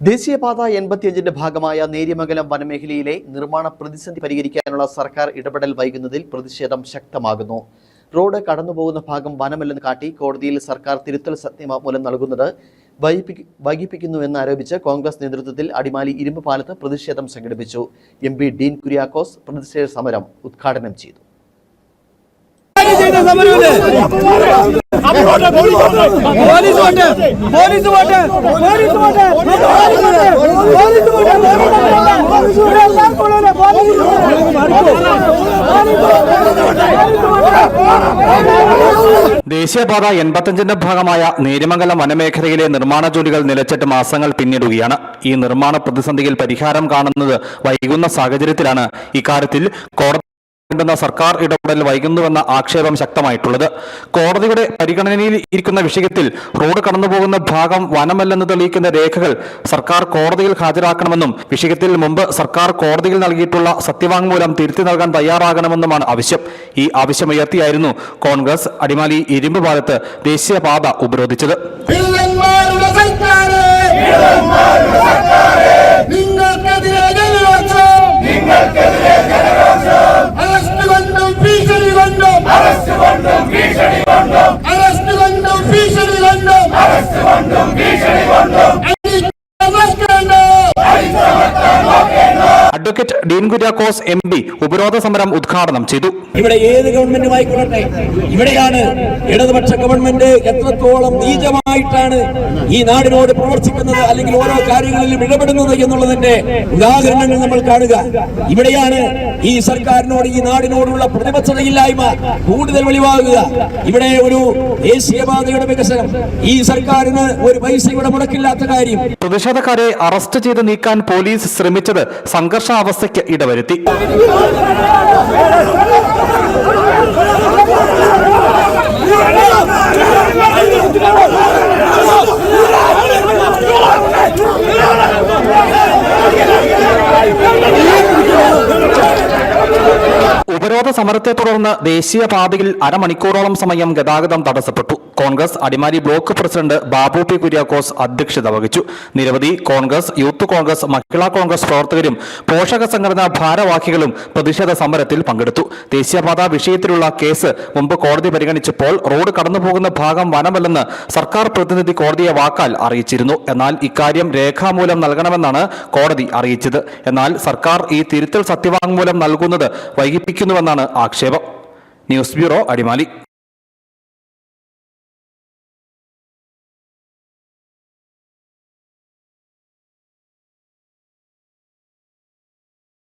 ദേശീയപാത 85ന്റെ ഭാഗമായ നേര്യമംഗലം വനമേഖലയിലെ നിർമ്മാണ പ്രതിസന്ധി പരിഹരിക്കാനുള്ള സർക്കാർ ഇടപെടൽ വൈകുന്നതിൽ പ്രതിഷേധം ശക്തമാകുന്നു. റോഡ് കടന്നുപോകുന്ന ഭാഗം വനമല്ലെന്ന് കാട്ടി കോടതിയിൽ സർക്കാർ തിരുത്തൽ സത്യവാങ്മൂലം നൽകുന്നത് വൈകിപ്പിക്കുന്നുവെന്നാരോപിച്ച് കോൺഗ്രസ് നേതൃത്വത്തിൽ അടിമാലി ഇരുമ്പ് പാലത്ത് പ്രതിഷേധം സംഘടിപ്പിച്ചു. MP ഡീൻ കുര്യാക്കോസ് പ്രതിഷേധ സമരം ഉദ്ഘാടനം ചെയ്തു. ദേശീയപാത 85ന്റെ ഭാഗമായ നേര്യമംഗലം വനമേഖലയിലെ നിർമ്മാണ ജോലികൾ നിലച്ചിട്ട് മാസങ്ങൾ പിന്നിടുകയാണ്. ഈ നിർമ്മാണ പ്രതിസന്ധിയിൽ പരിഹാരം കാണുന്നത് വൈകുന്ന സാഹചര്യത്തിലാണ് ഇക്കാര്യത്തിൽ കോടതി സർക്കാർ ഇടപെടൽ വൈകുന്നുവെന്ന ആക്ഷേപം ശക്തമായിട്ടുള്ളത്. കോടതിയുടെ പരിഗണനയിൽ ഇരിക്കുന്ന വിഷയത്തിൽ റോഡ് കടന്നുപോകുന്ന ഭാഗം വനമല്ലെന്ന് തെളിയിക്കുന്ന രേഖകൾ സർക്കാർ കോടതിയിൽ ഹാജരാക്കണമെന്നും വിഷയത്തിൽ മുമ്പ് സർക്കാർ കോടതിയിൽ നൽകിയിട്ടുള്ള സത്യവാങ്മൂലം തിരുത്തി നൽകാൻ തയ്യാറാകണമെന്നുമാണ് ആവശ്യം. ഈ ആവശ്യമുയർത്തിയായിരുന്നു കോൺഗ്രസ് അടിമാലി ഇരുമ്പ് പാലത്ത് ദേശീയപാത ഉപരോധിച്ചത്. അഡ്വക്കേറ്റ് ഡീൻ കുര്യാക്കോസ് MP ഉപരോധ സമരം ഉദ്ഘാടനം ചെയ്തു. ഇവിടെ ഏത് ഗവൺമെന്റുമായിക്കൊള്ളട്ടെ, ഇവിടെയാണ് ഇടതുപക്ഷ ഗവൺമെന്റ് എത്രത്തോളം നീചമായിട്ടാണ് ഈ നാടിനോട് പ്രവർത്തിക്കുന്നത് അല്ലെങ്കിൽ ഓരോ കാര്യങ്ങളിലും ഇടപെടുന്നത് എന്നുള്ളതിന്റെ ഉദാഹരണങ്ങൾ നമ്മൾ കാണുക. ഇവിടെയാണ് ഈ സർക്കാരിനോട് ഈ നാടിനോടുള്ള പ്രതിബദ്ധതയില്ലായ്മ കൂടുതൽ വെളിവാകുക. ഇവിടെ ഒരു ദേശീയപാതയുടെ വികസനം ഈ സർക്കാരിന് ഒരു പൈസയുടെ മുടക്കില്ലാത്ത കാര്യം. പ്രതിഷേധക്കാരെ അറസ്റ്റ് ചെയ്ത് നീക്കാൻ പോലീസ് ശ്രമിച്ചത് സംഘർഷാവസ്ഥയ്ക്ക് ഇടവരുത്തി. ഉപരോധ സമരത്തെ തുടർന്ന് ദേശീയപാതയിൽ അരമണിക്കൂറോളം സമയം ഗതാഗതം തടസ്സപ്പെട്ടു. Congress Adimali block president Babu P. Kuriakose അധ്യക്ഷത വഹിച്ചു. നിരവധി കോൺഗ്രസ്, യൂത്ത് കോൺഗ്രസ്, മഹിളാ കോൺഗ്രസ് പ്രവർത്തകരും പോഷക സംഘടനാ ഭാരവാഹികളും പ്രതിഷേധ സമരത്തിൽ പങ്കെടുത്തു. ദേശീയപാത വിഷയത്തിലുള്ള കേസ് മുമ്പ് കോടതി പരിഗണിച്ചപ്പോൾ റോഡ് കടന്നുപോകുന്ന ഭാഗം വനമല്ലെന്ന് സർക്കാർ പ്രതിനിധി കോടതിയെ വാക്കാൽ അറിയിച്ചിരുന്നു. എന്നാൽ ഇക്കാര്യം രേഖാമൂലം നൽകണമെന്നാണ് കോടതി അറിയിച്ചത്. എന്നാൽ സർക്കാർ ഈ തിരുത്തൽ സത്യവാങ്മൂലം നൽകുന്നത് വൈകിപ്പിക്കുന്നുവെന്നാണ് ആക്ഷേപം. News bureau, Adimali.